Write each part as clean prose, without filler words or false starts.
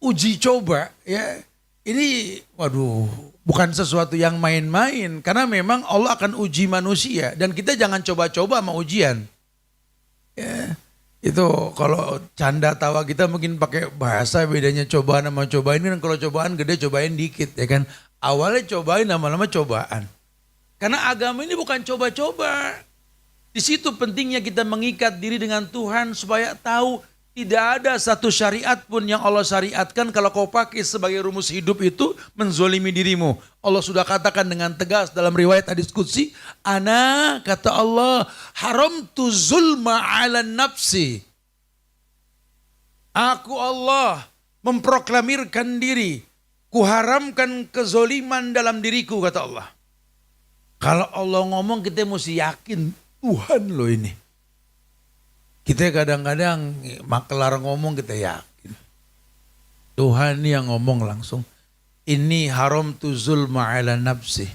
uji coba ya ini waduh bukan sesuatu yang main-main karena memang Allah akan uji manusia dan kita jangan coba-coba sama ujian. Ya, itu kalau canda tawa kita mungkin pakai bahasa bedanya cobaan sama cobain kan kalau cobaan gede cobain dikit ya kan. Awalnya cobain lama-lama cobaan. Karena agama ini bukan coba-coba. Di situ pentingnya kita mengikat diri dengan Tuhan supaya tahu tidak ada satu syariat pun yang Allah syariatkan kalau kau pakai sebagai rumus hidup itu menzolimi dirimu. Allah sudah katakan dengan tegas dalam riwayat hadis qudsi, ana kata Allah haramtu zulma ala nafsi. Aku Allah memproklamirkan diri, kuharamkan kezoliman dalam diriku kata Allah. Kalau Allah ngomong kita mesti yakin Tuhan loh ini. Kita kadang-kadang makelar ngomong kita yakin. Tuhan yang ngomong langsung. Ini haram tu zulma ala nafsi.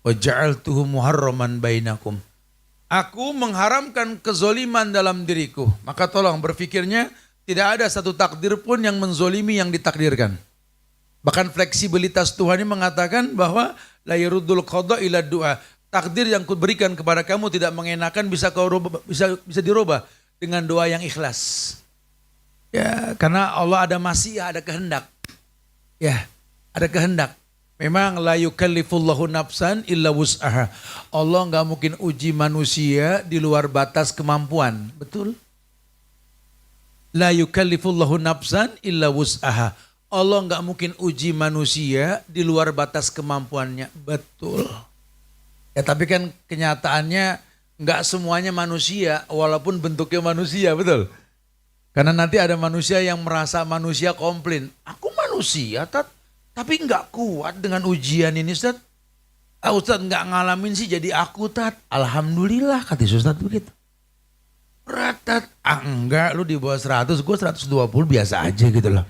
Wa ja'altuhu muharraman bainakum. Aku mengharamkan kezoliman dalam diriku. Maka tolong berfikirnya tidak ada satu takdir pun yang menzolimi yang ditakdirkan. Bahkan fleksibilitas Tuhan ini mengatakan bahwa la yaruddul qada ila du'a. Takdir yang kuberikan kepada kamu tidak mengenakan bisa dirubah dengan doa yang ikhlas. Ya, karena Allah ada masyiah, ada kehendak. Ya, ada kehendak. Memang la yukallifullahu nafsan illa wus'aha. Allah enggak mungkin uji manusia di luar batas kemampuan. Betul? La yukallifullahu nafsan illa wus'aha. Allah enggak mungkin uji manusia di luar batas kemampuannya. Betul. Ya, tapi kan kenyataannya enggak semuanya manusia walaupun bentuknya manusia, betul? Karena nanti ada manusia yang merasa manusia komplain. Aku manusia, tapi enggak kuat dengan ujian ini, Ustaz. Ustaz enggak ngalamin sih jadi aku, Tat. Alhamdulillah, kata Ustaz begitu. Berat, Tat. Enggak, lu di bawah 100, gue 120 biasa aja gitu loh.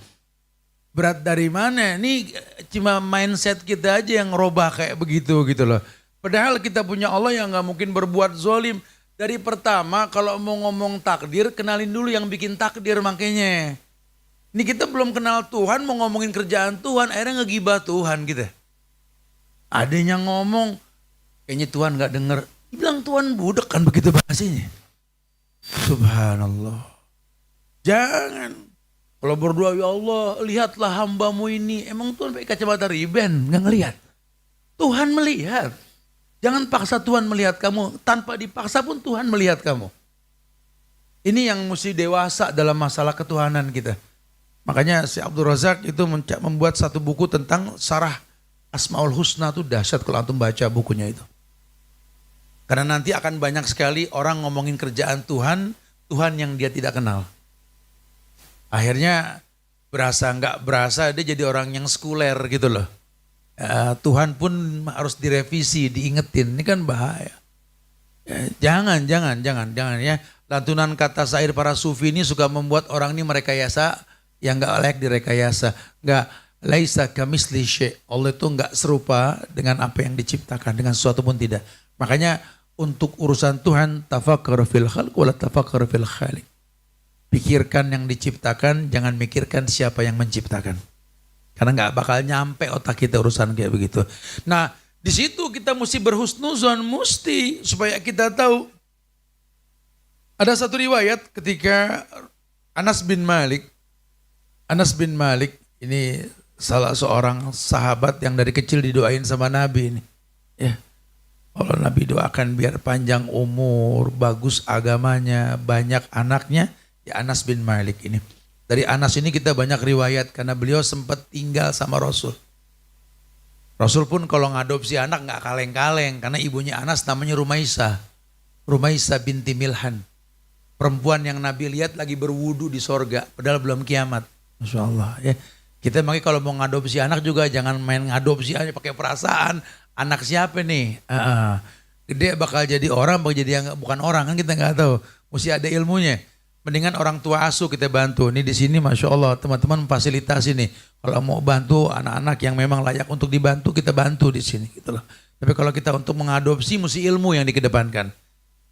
Berat dari mana? Ini cuma mindset kita aja yang ngerubah kayak begitu gitu loh. Padahal kita punya Allah yang gak mungkin berbuat zolim. Dari pertama kalau mau ngomong takdir, kenalin dulu yang bikin takdir makanya. Ini kita belum kenal Tuhan, mau ngomongin kerjaan Tuhan, akhirnya ngegibah Tuhan gitu. Ada yang ngomong, kayaknya Tuhan gak denger. Dibilang Tuhan budak kan begitu bahasanya. Subhanallah. Jangan. Kalau berdoa, ya Allah lihatlah hambamu ini. Emang Tuhan pakai kacamata riben, gak ngelihat. Tuhan melihat. Jangan paksa Tuhan melihat kamu, tanpa dipaksa pun Tuhan melihat kamu. Ini yang mesti dewasa dalam masalah ketuhanan kita. Makanya si Abdul Razak itu membuat satu buku tentang Syarah Asmaul Husna, itu dahsyat kalau antum baca bukunya itu. Karena nanti akan banyak sekali orang ngomongin kerjaan Tuhan, Tuhan yang dia tidak kenal. Akhirnya berasa nggak berasa dia jadi orang yang sekuler gitu loh. Tuhan pun harus direvisi, diingetin. Ini kan bahaya. Jangan ya. Lantunan kata syair para sufi ini suka membuat orang ini merekayasa yang gak layak direkayasa. Gak, laisa kamisli syai'. Allah itu gak serupa dengan apa yang diciptakan, dengan sesuatu pun tidak. Makanya untuk urusan Tuhan, tafakkar fil khalq wala tafakkar fil khaliq. Pikirkan yang diciptakan, jangan mikirkan siapa yang menciptakan. Karena nggak bakal nyampe otak kita urusan kayak begitu. Nah, di situ kita mesti berhusnuzon, mesti supaya kita tahu. Ada satu riwayat ketika Anas bin Malik ini salah seorang sahabat yang dari kecil didoain sama Nabi ini. Ya, kalau Nabi doakan biar panjang umur, bagus agamanya, banyak anaknya, ya Anas bin Malik ini. Dari Anas ini kita banyak riwayat karena beliau sempat tinggal sama Rasul. Rasul pun kalau ngadopsi anak nggak kaleng-kaleng karena ibunya Anas namanya Rumaisa. Rumaisa binti Milhan. Perempuan yang Nabi lihat lagi berwudu di sorga padahal belum kiamat. Masya Allah ya. Kita makanya kalau mau ngadopsi anak juga jangan main ngadopsi aja pakai perasaan. Anak siapa nih? Gede bakal jadi orang, bakal jadi yang bukan orang kan kita nggak tahu. Mesti ada ilmunya. Mendingan orang tua asuh kita bantu. Ini di sini Masya Allah teman-teman fasilitasi nih. Kalau mau bantu anak-anak yang memang layak untuk dibantu, kita bantu di sini. Gitu loh. Tapi kalau kita untuk mengadopsi mesti ilmu yang dikedepankan.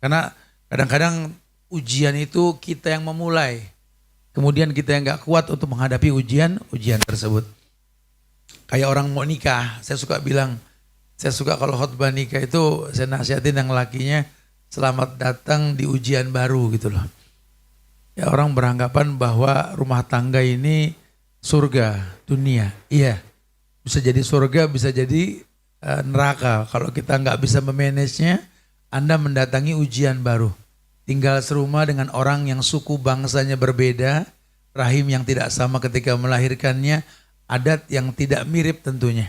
Karena kadang-kadang ujian itu kita yang memulai. kemudian kita yang gak kuat untuk menghadapi ujian tersebut. Kayak orang mau nikah, saya suka bilang, saya suka kalau khotbah nikah itu saya nasihatin yang lakinya, selamat datang di ujian baru gitu loh. Ya orang beranggapan bahwa rumah tangga ini surga dunia. Iya, bisa jadi surga, bisa jadi neraka. Kalau kita nggak bisa memanagenya, Anda mendatangi ujian baru. Tinggal serumah dengan orang yang suku bangsanya berbeda, rahim yang tidak sama ketika melahirkannya, adat yang tidak mirip tentunya.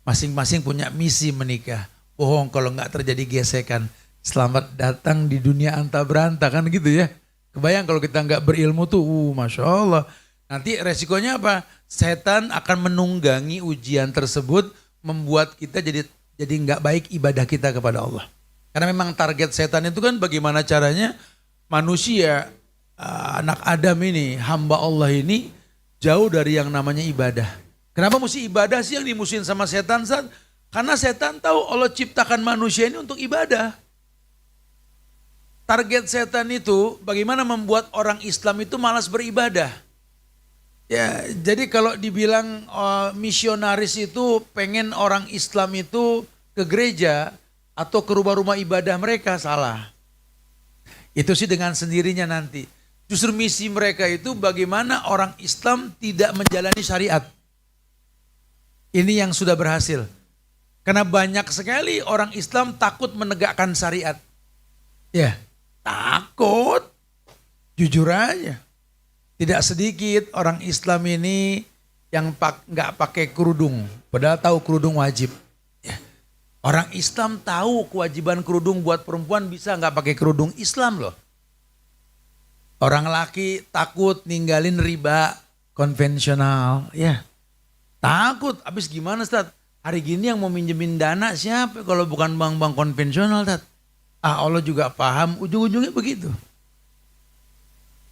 Masing-masing punya misi menikah. Bohong kalau nggak terjadi gesekan. Selamat datang di dunia anta beranta kan gitu ya. Kebayang kalau kita nggak berilmu tuh, Masya Allah. Nanti resikonya apa? Setan akan menunggangi ujian tersebut, membuat kita jadi nggak baik ibadah kita kepada Allah. Karena memang target setan itu kan bagaimana caranya manusia, anak Adam ini, hamba Allah ini jauh dari yang namanya ibadah. Kenapa mesti ibadah sih yang dimusuhin sama setan? Karena setan tahu Allah ciptakan manusia ini untuk ibadah. Target setan itu bagaimana membuat orang Islam itu malas beribadah. Ya, jadi kalau dibilang misionaris itu pengen orang Islam itu ke gereja atau ke rumah-rumah ibadah mereka, salah. Itu sih dengan sendirinya nanti. Justru misi mereka itu bagaimana orang Islam tidak menjalani syariat. Ini yang sudah berhasil. Karena banyak sekali orang Islam takut menegakkan syariat. Ya, takut. Jujur aja. Tidak sedikit orang Islam ini yang nggak pakai kerudung, padahal tahu kerudung wajib. Ya. Orang Islam tahu kewajiban kerudung buat perempuan bisa nggak pakai kerudung, Islam loh. Orang laki takut ninggalin riba konvensional, ya takut. Habis gimana Ustaz? Hari gini yang mau minjemin dana siapa kalau bukan bank-bank konvensional Ustaz? Allah juga paham, ujung-ujungnya begitu.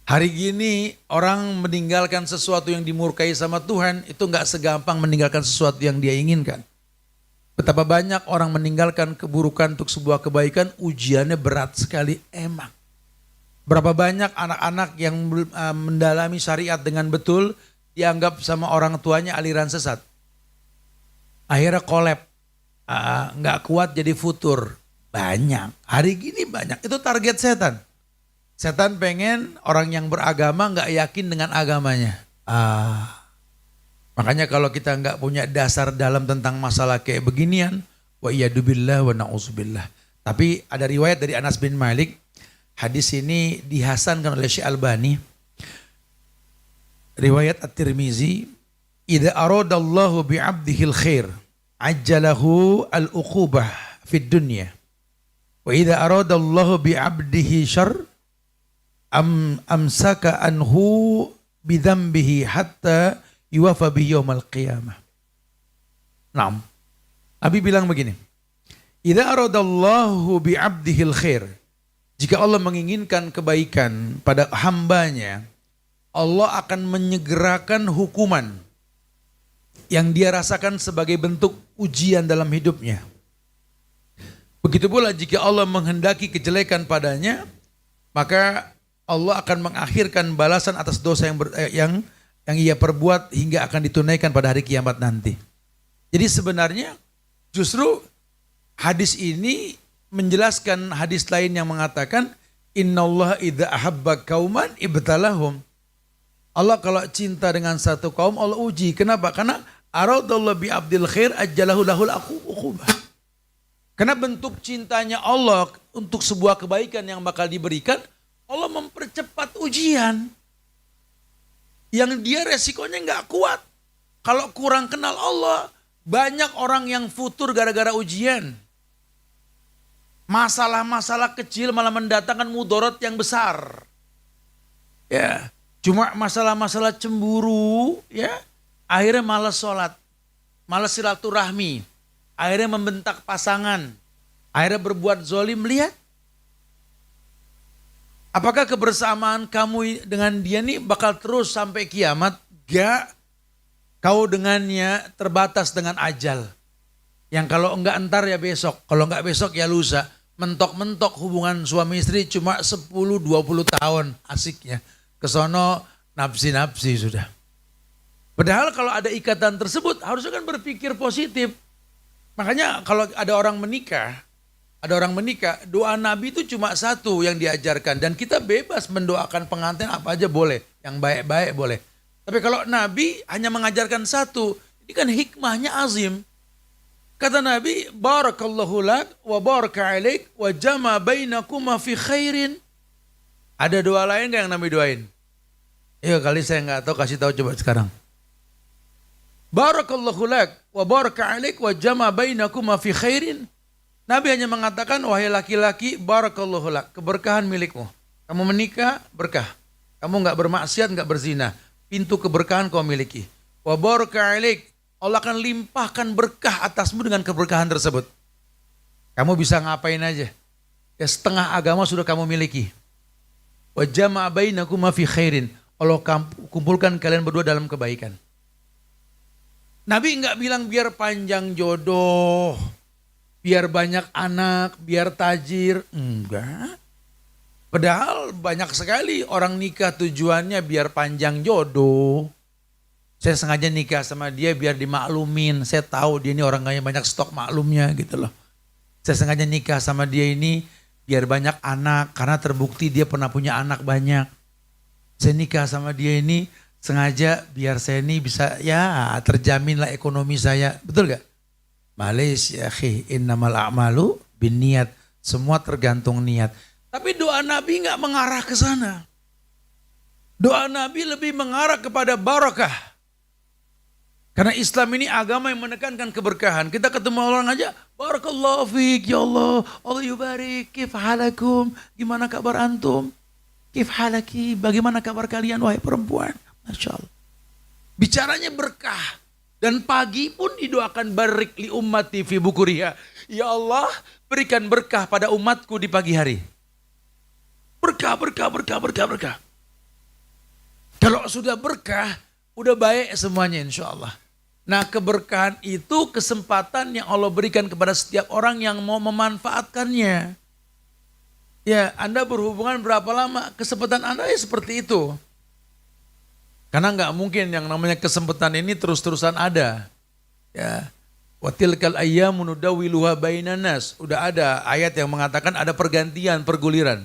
Hari gini orang meninggalkan sesuatu yang dimurkai sama Tuhan itu nggak segampang meninggalkan sesuatu yang dia inginkan. Betapa banyak orang meninggalkan keburukan untuk sebuah kebaikan, ujiannya berat sekali emang. Berapa banyak anak-anak yang mendalami syariat dengan betul dianggap sama orang tuanya aliran sesat. Akhirnya kolab, nggak kuat jadi futur. Banyak, hari gini banyak, itu target setan. Setan pengen orang yang beragama nggak yakin dengan agamanya. Makanya kalau kita nggak punya dasar dalam tentang masalah kayak beginian, wa iyyadubillah wa na'udzubillah. Tapi ada riwayat dari Anas bin Malik, hadis ini dihasankan oleh Syekh Albani. Riwayat At-Tirmizi, idza aradallahu bi'abdihil khair, ajjalahu al-uqubah fid dunya. Wa idza aradallahu bi'abdihi syarr, amsaka anhu bidambihi hatta yuwafa bi yaumal qiyamah. Naam. Nabi bilang begini. Idza aradallahu bi 'abdihil khair. Jika Allah menginginkan kebaikan pada hambanya, Allah akan menyegerakan hukuman yang dia rasakan sebagai bentuk ujian dalam hidupnya. Begitu pula jika Allah menghendaki kejelekan padanya, maka Allah akan mengakhirkan balasan atas dosa yang ia perbuat hingga akan ditunaikan pada hari kiamat nanti. Jadi sebenarnya justru hadis ini menjelaskan hadis lain yang mengatakan innallaha idza ahabba qauman ibtalahum. Allah kalau cinta dengan satu kaum Allah uji. Kenapa? Karena aradallahu bi abdil khair ajjalahu lahul uqubah. Karena bentuk cintanya Allah untuk sebuah kebaikan yang bakal diberikan, Allah mempercepat ujian yang dia resikonya nggak kuat. Kalau kurang kenal Allah, banyak orang yang futur gara-gara ujian. Masalah-masalah kecil malah mendatangkan mudarat yang besar. Ya, cuma masalah-masalah cemburu, ya, akhirnya malas sholat, malas silaturahmi, akhirnya membentak pasangan, akhirnya berbuat zolim. Lihat. Apakah kebersamaan kamu dengan dia nih bakal terus sampai kiamat? Gak. Kau dengannya terbatas dengan ajal. Yang kalau enggak entar ya besok. Kalau enggak besok ya lusa. Mentok-mentok hubungan suami istri cuma 10-20 tahun asiknya. Kesono nafsi-nafsi sudah. Padahal kalau ada ikatan tersebut harusnya kan berpikir positif. Makanya kalau ada orang menikah, doa Nabi itu cuma satu yang diajarkan. Dan kita bebas mendoakan pengantin apa aja boleh, yang baik-baik boleh. Tapi kalau Nabi hanya mengajarkan satu, ini kan hikmahnya azim. Kata Nabi, barakallahu lak wa baraka alaik wa jama bainakuma fi khairin. Ada doa lain gak yang Nabi doain? Ya kali saya nggak tahu, kasih tahu coba sekarang. Barakallahu lak wa baraka alaik wa jama bainakuma fi khairin. Nabi hanya mengatakan, wahai laki-laki, barakallahu lak, keberkahan milikmu. Kamu menikah, berkah. Kamu nggak bermaksiat, nggak berzina. Pintu keberkahan kau miliki. Wa baraka alaik, Allah akan limpahkan berkah atasmu dengan keberkahan tersebut. Kamu bisa ngapain aja. Ya setengah agama sudah kamu miliki. Wa jama bainakuma fi khairin. Allah kumpulkan kalian berdua dalam kebaikan. Nabi enggak bilang biar panjang jodoh, biar banyak anak, biar tajir. Enggak. Padahal banyak sekali orang nikah tujuannya biar panjang jodoh. Saya sengaja nikah sama dia biar dimaklumin. Saya tahu dia ini orang kaya banyak stok maklumnya gitu loh. Saya sengaja nikah sama dia ini biar banyak anak karena terbukti dia pernah punya anak banyak. Saya nikah sama dia ini sengaja biar saya ini bisa ya terjamin lah ekonomi saya. Betul gak? Malaysia akhi innamal a'malu bin niat. Semua tergantung niat. Tapi doa Nabi gak mengarah ke sana. Doa Nabi lebih mengarah kepada barakah. Karena Islam ini agama yang menekankan keberkahan. Kita ketemu orang aja, barakallahu fiik ya Allah, Allah yubarik, kif halakum, gimana kabar antum? Kif halaki, bagaimana kabar kalian wahai perempuan? Masya Allah. Bicaranya berkah. Dan pagi pun didoakan barik li ummati fi bukuriha. Ya Allah, berikan berkah pada umatku di pagi hari. Berkah, berkah, berkah, berkah, berkah. Kalau sudah berkah, udah baik semuanya insya Allah. Nah keberkahan itu kesempatan yang Allah berikan kepada setiap orang yang mau memanfaatkannya. Ya Anda berhubungan berapa lama, kesempatan Anda ya seperti itu. Karena nggak mungkin yang namanya kesempatan ini terus-terusan ada. Ya, watilkal ayyamu nudawiluha bainan nas. Udah ada ayat yang mengatakan ada pergantian, perguliran.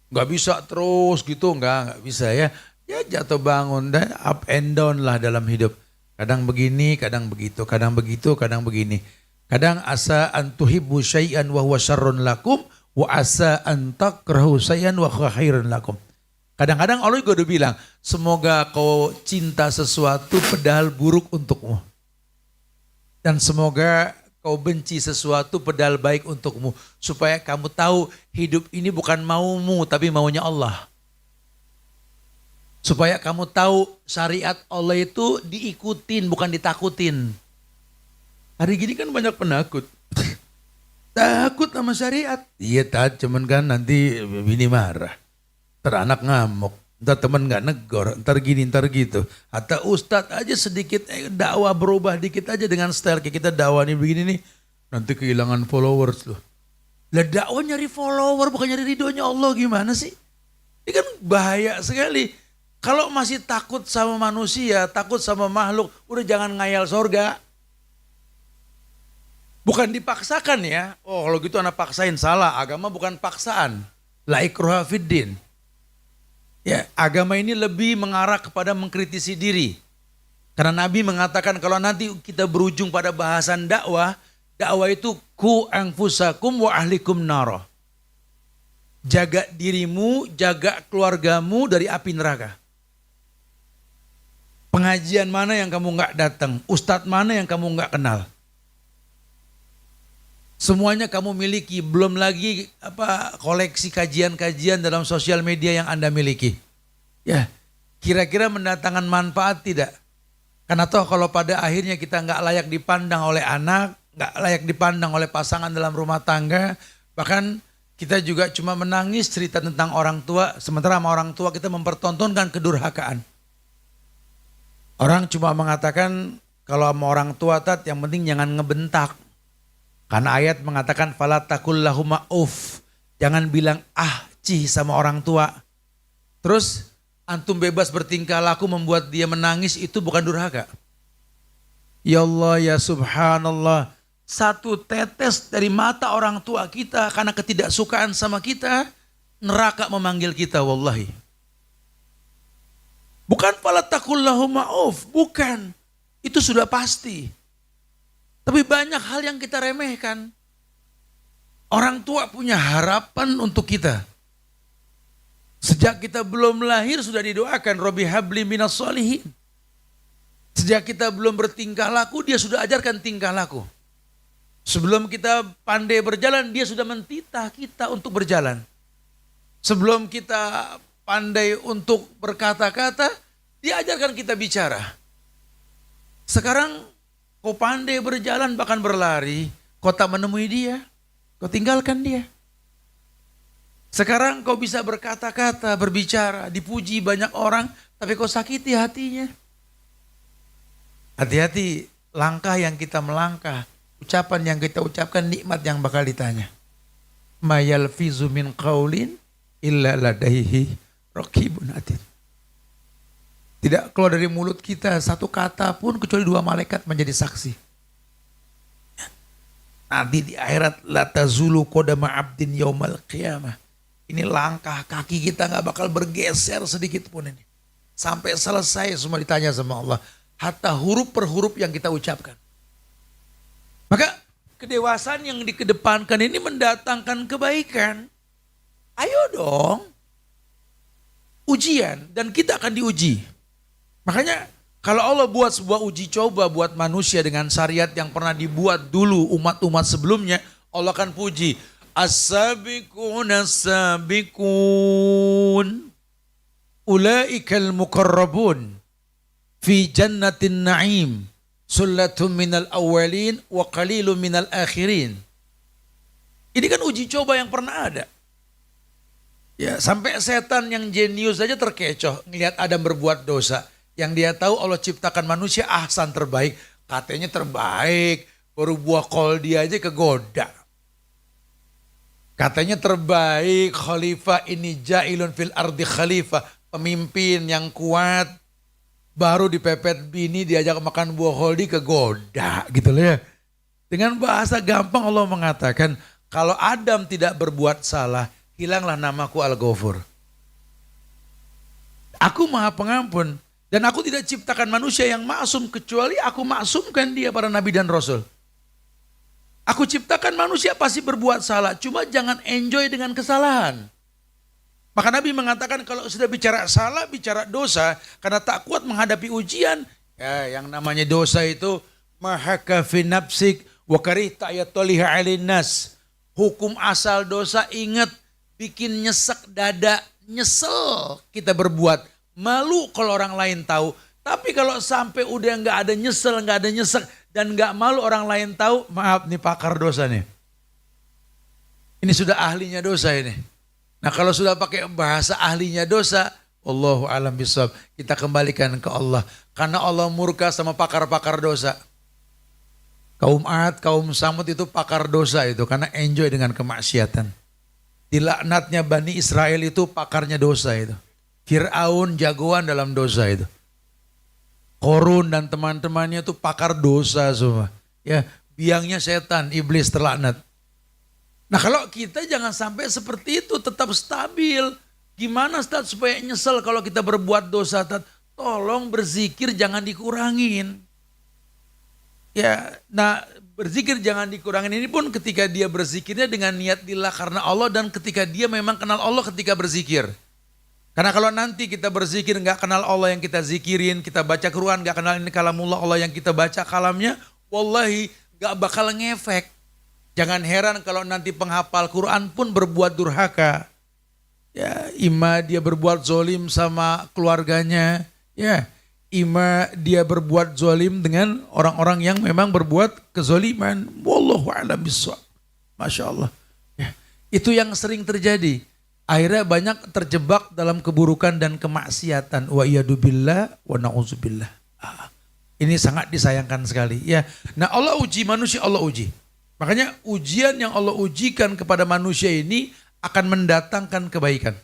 Nggak bisa terus gitu, nggak bisa ya. Ya jatuh bangun dan up and down lah dalam hidup. Kadang begini, kadang begitu, kadang begitu, kadang begini. Kadang asa antuhibbu syai'an wa huwa syarrun lakum wa asa antakrahu syai'an wa huwa khairun lakum. Kadang-kadang Allah juga udah bilang, semoga kau cinta sesuatu padahal buruk untukmu. Dan semoga kau benci sesuatu padahal baik untukmu. Supaya kamu tahu hidup ini bukan maumu tapi maunya Allah. Supaya kamu tahu syariat Allah itu diikutin bukan ditakutin. Hari gini kan banyak penakut. Takut sama syariat. Iya cuman kan nanti bini marah. Ntar anak ngamuk, ntar teman gak negor, ntar gini, ntar gitu. Atau ustadz aja sedikit dakwah berubah dikit aja dengan style kayak kita dakwah nih begini nih. Nanti kehilangan followers loh. Lah dakwah nyari follower bukan nyari ridhonya Allah, gimana sih? Ini kan bahaya sekali. Kalau masih takut sama manusia, takut sama makhluk, udah jangan ngayal sorga. Bukan dipaksakan ya. Oh kalau gitu anak paksain, salah. Agama bukan paksaan. La ikraha fiddin. Ya, agama ini lebih mengarah kepada mengkritisi diri. Karena Nabi mengatakan kalau nanti kita berujung pada bahasan dakwah, dakwah itu ku anfusakum wa ahlikum nara. Jaga dirimu, jaga keluargamu dari api neraka. Pengajian mana yang kamu nggak datang, ustadz mana yang kamu nggak kenal. Semuanya kamu miliki, belum lagi koleksi kajian-kajian dalam sosial media yang Anda miliki. Ya, kira-kira mendatangkan manfaat tidak? Karena toh kalau pada akhirnya kita nggak layak dipandang oleh anak, nggak layak dipandang oleh pasangan dalam rumah tangga, bahkan kita juga cuma menangis cerita tentang orang tua, sementara sama orang tua kita mempertontonkan kedurhakaan. Orang cuma mengatakan kalau sama orang tua yang penting jangan ngebentak. Karena ayat mengatakan fala taqul lahuma uff. Jangan bilang cih sama orang tua. Terus antum bebas bertingkah laku membuat dia menangis, itu bukan durhaka. Ya Allah, ya subhanallah, satu tetes dari mata orang tua kita karena ketidaksukaan sama kita, neraka memanggil kita, wallahi. Bukan fala taqullahu ma'uf, bukan. Itu sudah pasti. Tapi banyak hal yang kita remehkan. Orang tua punya harapan untuk kita. Sejak kita belum lahir sudah didoakan, Rabbi habli minas sholihin. Sejak kita belum bertingkah laku, dia sudah ajarkan tingkah laku. Sebelum kita pandai berjalan, dia sudah mentitah kita untuk berjalan. Sebelum kita pandai untuk berkata-kata, dia ajarkan kita bicara. Sekarang kau pandai berjalan bahkan berlari, kau tak menemui dia, kau tinggalkan dia. Sekarang kau bisa berkata-kata, berbicara, dipuji banyak orang, tapi kau sakiti hatinya. Hati-hati langkah yang kita melangkah, ucapan yang kita ucapkan, nikmat yang bakal ditanya. Ma yalfizu min qaulin illa ladaihi raqibun atid. Tidak keluar dari mulut kita satu kata pun kecuali 2 malaikat menjadi saksi. Nanti di akhirat la tazulu qadama 'abdin yaumal qiyamah. Ini langkah kaki kita gak bakal bergeser sedikit pun ini. Sampai selesai semua ditanya sama Allah. Hatta huruf per huruf yang kita ucapkan. Maka kedewasaan yang dikedepankan ini mendatangkan kebaikan. Ayo dong. Ujian dan kita akan diuji. Makanya kalau Allah buat sebuah uji coba buat manusia dengan syariat yang pernah dibuat dulu umat-umat sebelumnya, Allah akan puji. As-sabiqun as-sabiqun ulaikal muqarrabun fi jannatin na'im sullatun minal awwalin wa qalilun minal akhirin. Ini kan uji coba yang pernah ada. Ya, sampai setan yang jenius saja terkecoh ngelihat Adam berbuat dosa. Yang dia tahu Allah ciptakan manusia ahsan terbaik. Katanya terbaik, baru buah kol dia aja kegoda. Katanya terbaik, khalifah ini ja'ilun fil ardi khalifah. Pemimpin yang kuat, baru dipepet bini diajak makan buah holdi kegoda gitu loh ya. Dengan bahasa gampang Allah mengatakan, kalau Adam tidak berbuat salah, hilanglah namaku Al-Ghafur. Aku maha pengampun. Dan aku tidak ciptakan manusia yang maksum kecuali aku maksumkan dia para nabi dan rasul. Aku ciptakan manusia pasti berbuat salah, cuma jangan enjoy dengan kesalahan. Maka Nabi mengatakan kalau sudah bicara salah, bicara dosa, karena tak kuat menghadapi ujian, ya yang namanya dosa itu mahaka fi nafsik wa karihta ayatoliha alinnas. Hukum asal dosa ingat bikin nyesek dada, nyesel kita berbuat. Malu kalau orang lain tahu. Tapi kalau sampai udah nggak ada nyesel, nggak ada nyesek, dan nggak malu orang lain tahu, maaf nih pakar dosa nih. Ini sudah ahlinya dosa ini. Nah kalau sudah pakai bahasa ahlinya dosa, Allahu a'lam bishawab, kita kembalikan ke Allah. Karena Allah murka sama pakar-pakar dosa. Kaum Ad, kaum Samud itu pakar dosa itu, karena enjoy dengan kemaksiatan. Dilaknatnya Bani Israel itu pakarnya dosa itu. Fir'aun jagoan dalam dosa itu. Korun dan teman-temannya itu pakar dosa semua. Ya, biangnya setan, iblis terlaknat. Nah kalau kita jangan sampai seperti itu, tetap stabil. Gimana Ustaz supaya nyesel kalau kita berbuat dosa? Tolong berzikir jangan dikurangin. Ya, nah berzikir jangan dikurangin ini pun ketika dia berzikirnya dengan niat lillah karena Allah, dan ketika dia memang kenal Allah ketika berzikir. Karena kalau nanti kita berzikir nggak kenal Allah yang kita zikirin, kita baca Quran nggak kenal ini kalamullah Allah yang kita baca kalamnya, wallahi nggak bakal ngefek. Jangan heran kalau nanti penghafal Quran pun berbuat durhaka. Ya, ima dia berbuat zolim sama keluarganya, ya, ima dia berbuat zolim dengan orang-orang yang memang berbuat kezoliman. Wallahu a'lam bishawab. Masya Allah. Ya, itu yang sering terjadi. Akhirnya banyak terjebak dalam keburukan dan kemaksiatan. Wa iyadubillah wa na'udzubillah. Ini sangat disayangkan sekali. Ya, nah Allah uji manusia, Allah uji. Makanya ujian yang Allah ujikan kepada manusia ini akan mendatangkan kebaikan.